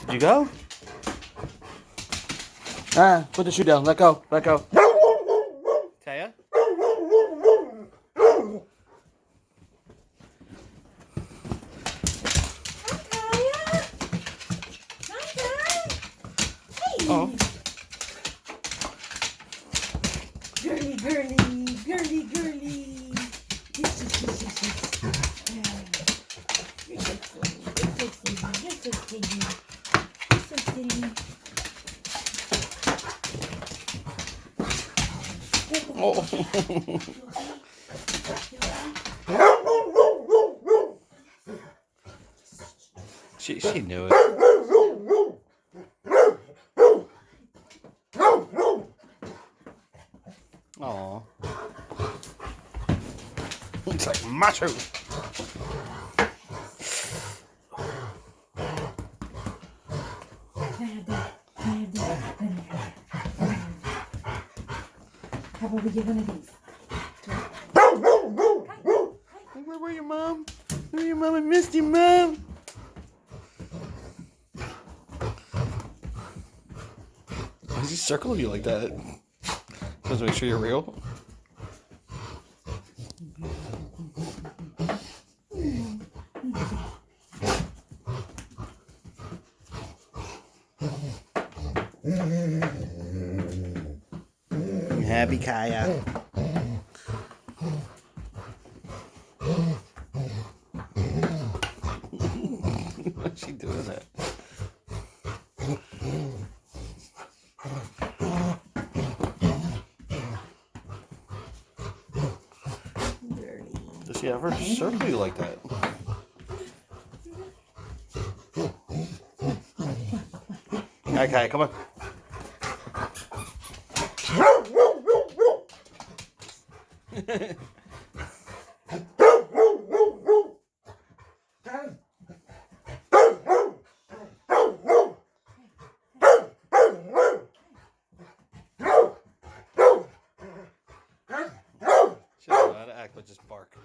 Did you go? Put the shoe down. Let go. Let go. Taya? Oh. Girly, girly, girly, girly. Yes, yes, yes, yes, yes. You're so silly. You're so silly. You're so silly. You're so silly. Oh. She knew it. Aw. Looks like macho. How about we get one of these? Where were you, Mom? Where were you, Mom? I missed you, Mom. Why does he circle you like that? Just to make sure you're real. Happy Kaya. What's she doing that? Does she ever circle you like that? Alright, Kaya, come on. She doesn't know how to act, but just bark.